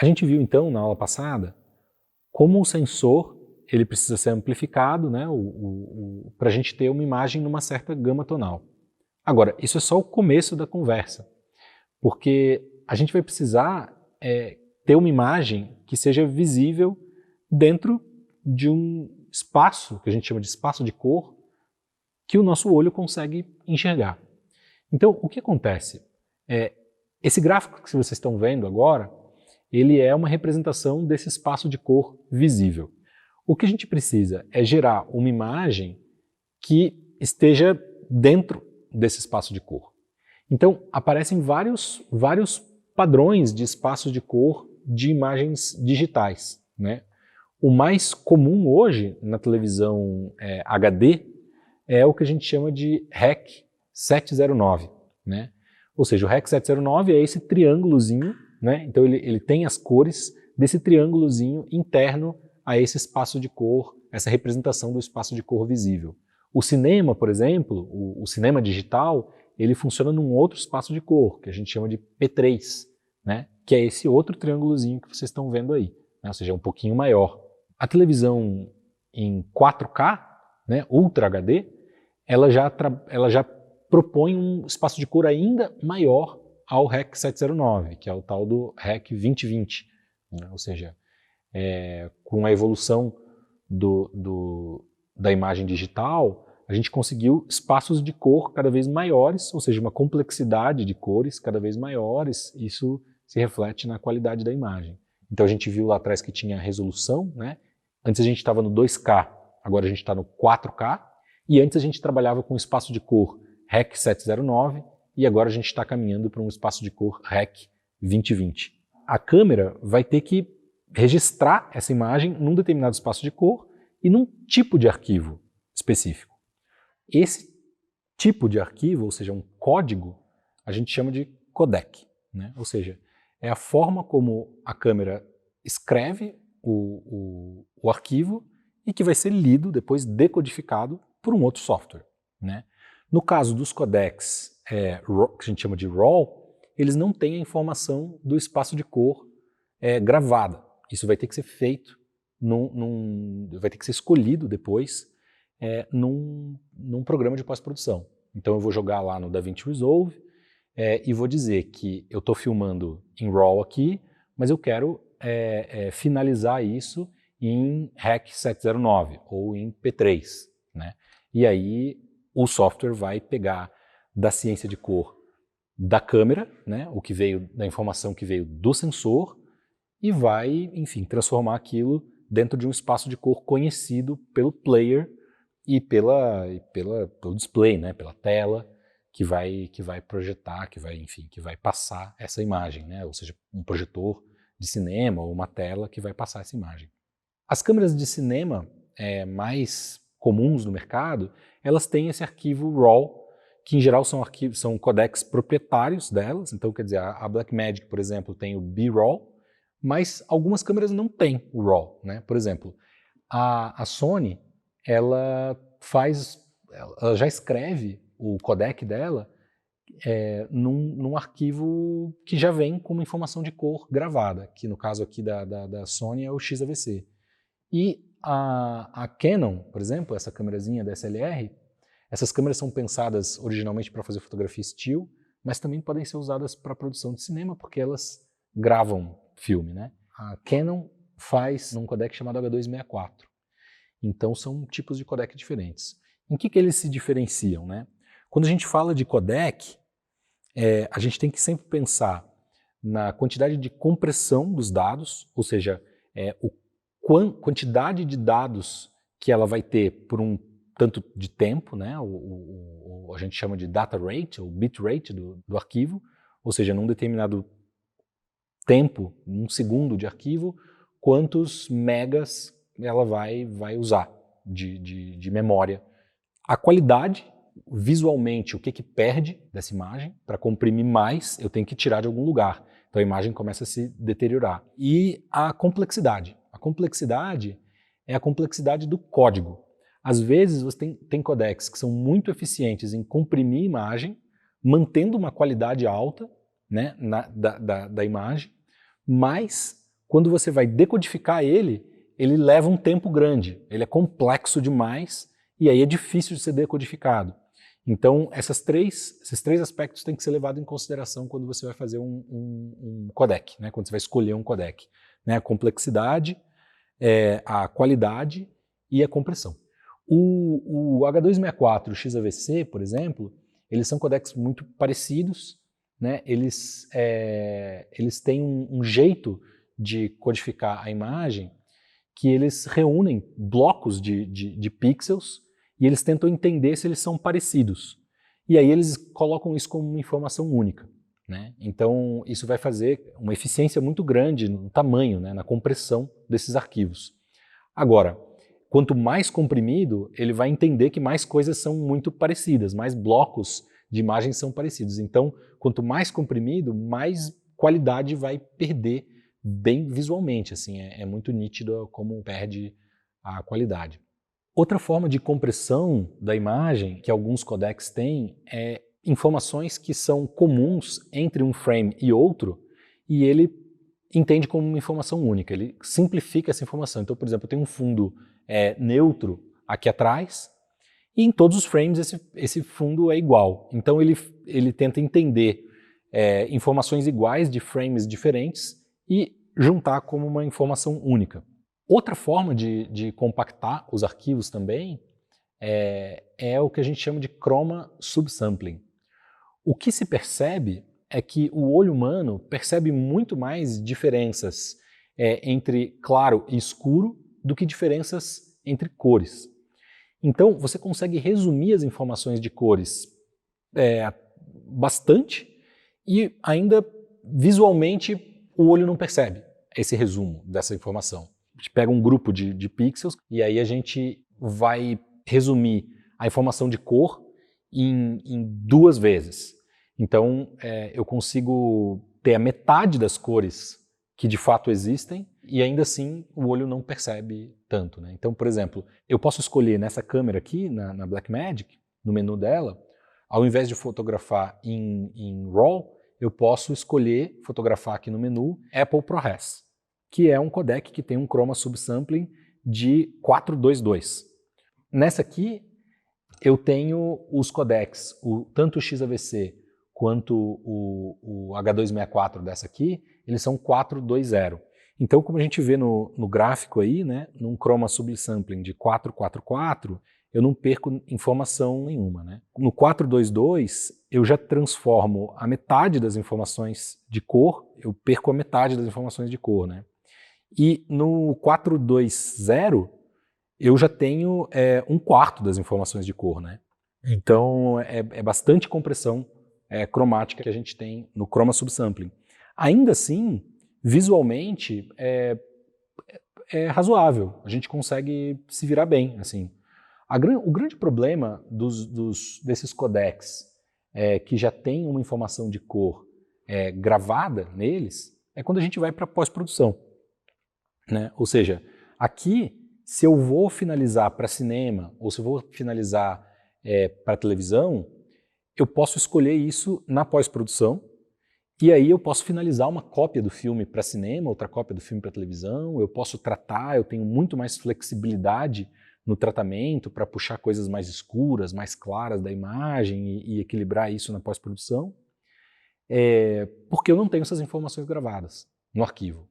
A gente viu então na aula passada como o sensor ele precisa ser amplificado, né, para a gente ter uma imagem numa certa gama tonal. Agora, isso é só o começo da conversa, porque a gente vai precisar ter uma imagem que seja visível dentro de um espaço, que a gente chama de espaço de cor, que o nosso olho consegue enxergar. Então, o que acontece? Esse gráfico que vocês estão vendo agora, ele é uma representação desse espaço de cor visível. O que a gente precisa é gerar uma imagem que esteja dentro desse espaço de cor. Então, aparecem vários padrões de espaço de cor de imagens digitais, né? O mais comum hoje na televisão HD é o que a gente chama de REC 709, né? Ou seja, o REC 709 é esse triângulozinho, né? Então ele tem as cores desse triângulozinho interno a esse espaço de cor, essa representação do espaço de cor visível. O cinema, por exemplo, o cinema digital, ele funciona num outro espaço de cor, que a gente chama de P3, né? Que é esse outro triângulozinho que vocês estão vendo aí, né? Ou seja, é um pouquinho maior. A televisão em 4K, né, Ultra HD, ela já propõe um espaço de cor ainda maior ao REC 709, que é o tal do REC 2020, né? Ou seja, com a evolução da imagem digital, a gente conseguiu espaços de cor cada vez maiores, ou seja, uma complexidade de cores cada vez maiores, isso se reflete na qualidade da imagem. Então a gente viu lá atrás que tinha resolução, né? Antes a gente estava no 2K, agora a gente está no 4K, e antes a gente trabalhava com espaço de cor REC 709, e agora a gente está caminhando para um espaço de cor REC 2020. A câmera vai ter que registrar essa imagem num determinado espaço de cor e num tipo de arquivo específico. Esse tipo de arquivo, ou seja, um código, a gente chama de codec, né? Ou seja, é a forma como a câmera escreve o arquivo e que vai ser lido, depois decodificado por um outro software, né? No caso dos codecs que a gente chama de RAW, eles não têm a informação do espaço de cor gravada. Isso vai ter que ser feito, vai ter que ser escolhido depois num programa de pós-produção. Então eu vou jogar lá no DaVinci Resolve e vou dizer que eu estou filmando em RAW aqui, mas eu quero finalizar isso em REC 709 ou em P3, né? E aí o software vai pegar da ciência de cor da câmera, né, o que veio da informação que veio do sensor, e vai, enfim, transformar aquilo dentro de um espaço de cor conhecido pelo player e pelo display, né, pela tela que vai projetar, que vai passar essa imagem, né, ou seja, um projetor de cinema ou uma tela que vai passar essa imagem. As câmeras de cinema mais comuns no mercado, elas têm esse arquivo RAW, que em geral são codecs proprietários delas. Então, quer dizer, a Blackmagic, por exemplo, tem o B-RAW, mas algumas câmeras não têm o RAW, né? Por exemplo, a Sony, ela já escreve o codec dela num arquivo que já vem com uma informação de cor gravada, que no caso aqui da Sony é o XAVC. E a Canon, por exemplo, essa câmerazinha DSLR, essas câmeras são pensadas originalmente para fazer fotografia still, mas também podem ser usadas para produção de cinema, porque elas gravam filme, né? A Canon faz num codec chamado H264. Então são tipos de codec diferentes. Em que eles se diferenciam, né? Quando a gente fala de codec, a gente tem que sempre pensar na quantidade de compressão dos dados, ou seja, quantidade de dados que ela vai ter por um tanto de tempo, né? A gente chama de data rate, ou bit rate do arquivo, ou seja, num determinado tempo, num segundo de arquivo, quantos megas ela vai usar de memória. A qualidade, visualmente, o que perde dessa imagem, para comprimir mais, eu tenho que tirar de algum lugar. Então a imagem começa a se deteriorar. E a complexidade. A complexidade é a complexidade do código. Às vezes você tem codecs que são muito eficientes em comprimir imagem, mantendo uma qualidade alta, né, da imagem, mas Quando você vai decodificar ele leva um tempo grande, ele é complexo demais e aí é difícil de ser decodificado. Então, esses três aspectos têm que ser levados em consideração quando você vai fazer um codec, né? Quando você vai escolher um codec, né? A complexidade, a qualidade e a compressão. O H264 e o XAVC, por exemplo, eles são codecs muito parecidos, né? Eles têm um jeito de codificar a imagem que eles reúnem blocos de pixels e eles tentam entender se eles são parecidos. E aí eles colocam isso como uma informação única, né? Então isso vai fazer uma eficiência muito grande no tamanho, né, na compressão desses arquivos. Agora, quanto mais comprimido, ele vai entender que mais coisas são muito parecidas, mais blocos de imagens são parecidos. Então, quanto mais comprimido, mais qualidade vai perder bem visualmente, assim, é muito nítido como perde a qualidade. Outra forma de compressão da imagem que alguns codecs têm é informações que são comuns entre um frame e outro e ele entende como uma informação única, ele simplifica essa informação. Então, por exemplo, eu tenho um fundo neutro aqui atrás e em todos os frames esse fundo é igual. Então ele tenta entender informações iguais de frames diferentes e juntar como uma informação única. Outra forma de compactar os arquivos também é o que a gente chama de chroma subsampling. O que se percebe é que o olho humano percebe muito mais diferenças entre claro e escuro do que diferenças entre cores. Então você consegue resumir as informações de cores bastante e ainda visualmente o olho não percebe esse resumo dessa informação. A gente pega um grupo de pixels e aí a gente vai resumir a informação de cor em 2 vezes. Então eu consigo ter a metade das cores que de fato existem e ainda assim o olho não percebe tanto, né? Então, por exemplo, eu posso escolher nessa câmera aqui, na Blackmagic, no menu dela, ao invés de fotografar em RAW, eu posso escolher fotografar aqui no menu Apple ProRes, que é um codec que tem um chroma subsampling de 422. Nessa aqui, eu tenho os codecs, tanto o XAVC quanto o H264 dessa aqui, eles são 420. Então, como a gente vê no gráfico aí, né, num chroma subsampling de 444, eu não perco informação nenhuma, né? No 422, eu já transformo a metade das informações de cor, eu perco a metade das informações de cor, né? E no 420, eu já tenho 1/4 das informações de cor, né? Então, é bastante compressão cromática que a gente tem no chroma subsampling. Ainda assim, visualmente, é razoável, a gente consegue se virar bem, assim. O grande problema desses codecs que já tem uma informação de cor gravada neles é quando a gente vai para pós-produção, né? Ou seja, aqui, se eu vou finalizar para cinema ou se eu vou finalizar para televisão, eu posso escolher isso na pós-produção e aí eu posso finalizar uma cópia do filme para cinema, outra cópia do filme para televisão, eu posso tratar, eu tenho muito mais flexibilidade no tratamento para puxar coisas mais escuras, mais claras da imagem e equilibrar isso na pós-produção, porque eu não tenho essas informações gravadas no arquivo.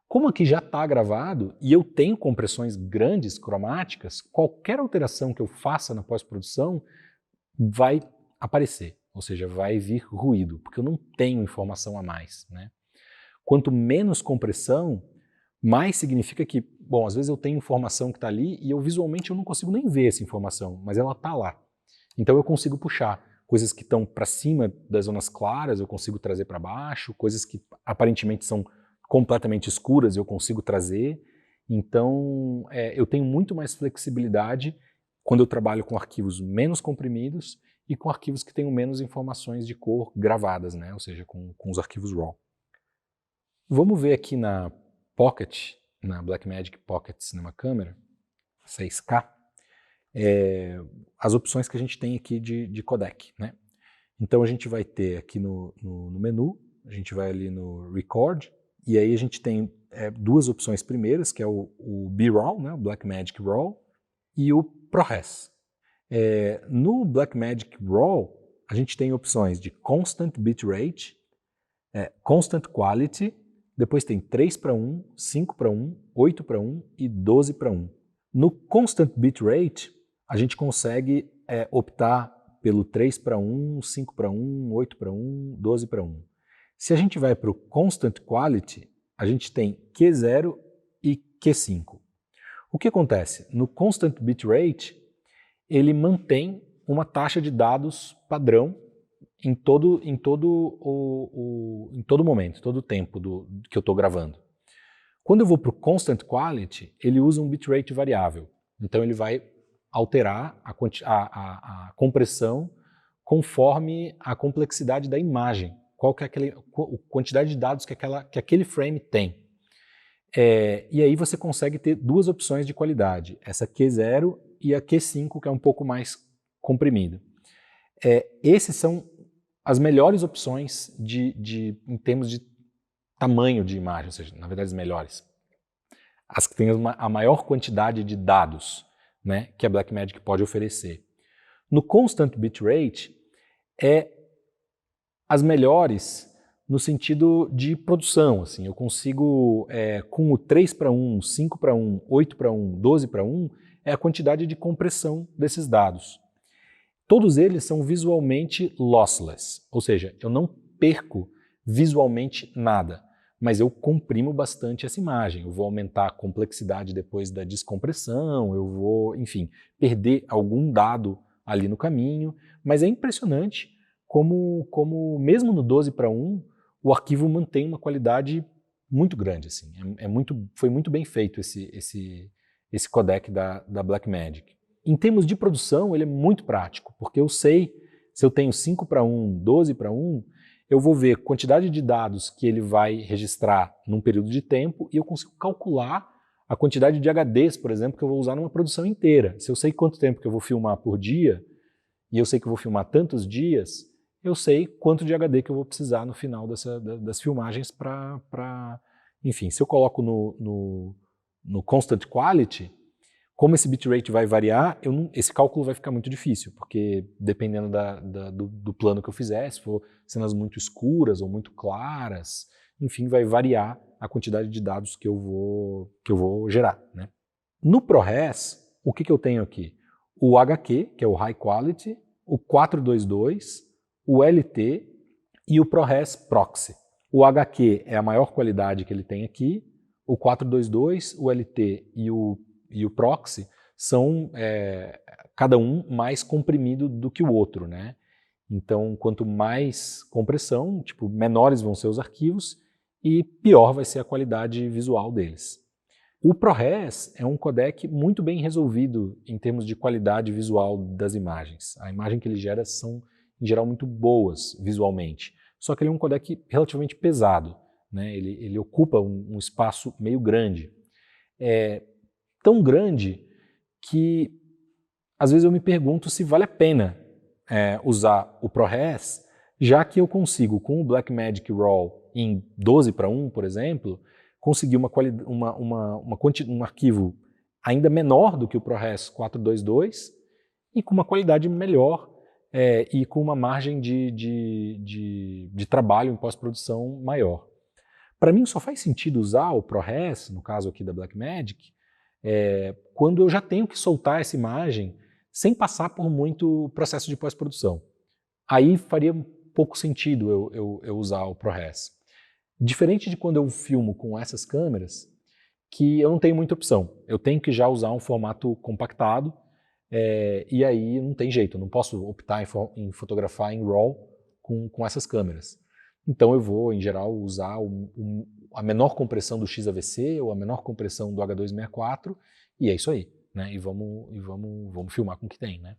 Como aqui já está gravado e eu tenho compressões grandes cromáticas, qualquer alteração que eu faça na pós-produção vai aparecer, ou seja, vai vir ruído, porque eu não tenho informação a mais, né? Quanto menos compressão, mais significa que, bom, às vezes eu tenho informação que está ali e visualmente eu não consigo nem ver essa informação, mas ela está lá. Então eu consigo puxar coisas que estão para cima das zonas claras, eu consigo trazer para baixo, coisas que aparentemente são completamente escuras eu consigo trazer. Então eu tenho muito mais flexibilidade quando eu trabalho com arquivos menos comprimidos e com arquivos que tenham menos informações de cor gravadas, né? Ou seja, com os arquivos RAW. Vamos ver aqui na Pocket, na Blackmagic Pocket Cinema Camera 6K, as opções que a gente tem aqui de codec, né? Então a gente vai ter aqui no menu, a gente vai ali no Record, E aí a gente tem duas opções primeiras, que é o B-RAW, né, o Blackmagic RAW, e o ProRes. No Blackmagic RAW, a gente tem opções de Constant Bitrate, Constant Quality, depois tem 3:1, 5:1, 8:1 e 12:1. No Constant Bitrate, a gente consegue optar pelo 3:1, 5:1, 8:1, 12:1. Se a gente vai para o Constant Quality, a gente tem Q0 e Q5. O que acontece? No Constant Bitrate, ele mantém uma taxa de dados padrão em todo momento, todo o tempo que eu estou gravando. Quando eu vou para o Constant Quality, ele usa um bitrate variável. Então ele vai alterar a compressão conforme a complexidade da imagem, qual que é a quantidade de dados que aquele frame tem. E aí você consegue ter duas opções de qualidade, essa Q0 e a Q5, que é um pouco mais comprimida. Esses são as melhores opções em termos de tamanho de imagem, ou seja, na verdade as melhores. As que têm a maior quantidade de dados, né, que a Blackmagic pode oferecer. No Constant Bitrate, as melhores no sentido de produção. Assim, eu consigo, com o 3:1, 5:1, 8:1, 12:1, é a quantidade de compressão desses dados. Todos eles são visualmente lossless, ou seja, eu não perco visualmente nada, mas eu comprimo bastante essa imagem. Eu vou aumentar a complexidade depois da descompressão, eu vou, enfim, perder algum dado ali no caminho, mas é impressionante como mesmo no 12:1, o arquivo mantém uma qualidade muito grande. Assim. Foi muito bem feito esse codec da Blackmagic. Em termos de produção, ele é muito prático, porque eu sei, se eu tenho 5:1, 12:1, eu vou ver a quantidade de dados que ele vai registrar num período de tempo e eu consigo calcular a quantidade de HDs, por exemplo, que eu vou usar numa produção inteira. Se eu sei quanto tempo que eu vou filmar por dia, e eu sei que eu vou filmar tantos dias, eu sei quanto de HD que eu vou precisar no final das filmagens para... Enfim, se eu coloco no Constant Quality, como esse bitrate vai variar, esse cálculo vai ficar muito difícil, porque dependendo do plano que eu fizer, se for cenas muito escuras ou muito claras, enfim, vai variar a quantidade de dados que eu vou gerar. Né? No ProRes, o que eu tenho aqui? O HQ, que é o High Quality, o 422, o LT e o ProRes Proxy. O HQ é a maior qualidade que ele tem aqui, o 422, o LT e o Proxy são cada um mais comprimido do que o outro, né? Então, quanto mais compressão, tipo, menores vão ser os arquivos e pior vai ser a qualidade visual deles. O ProRes é um codec muito bem resolvido em termos de qualidade visual das imagens. A imagem que ele gera são, em geral, muito boas visualmente. Só que ele é um codec relativamente pesado, né? Ele ocupa um espaço meio grande. Tão grande que às vezes eu me pergunto se vale a pena usar o ProRes, já que eu consigo, com o Blackmagic RAW em 12:1, por exemplo, conseguir um arquivo ainda menor do que o ProRes 422 e com uma qualidade melhor e com uma margem de trabalho em pós-produção maior. Para mim só faz sentido usar o ProRes, no caso aqui da Blackmagic, quando eu já tenho que soltar essa imagem sem passar por muito processo de pós-produção. Aí faria pouco sentido eu usar o ProRes. Diferente de quando eu filmo com essas câmeras, que eu não tenho muita opção. Eu tenho que já usar um formato compactado, e aí não tem jeito, eu não posso optar em fotografar em RAW com essas câmeras. Então eu vou, em geral, usar a menor compressão do XAVC ou a menor compressão do H264 e é isso aí, né? E vamos filmar com o que tem, né?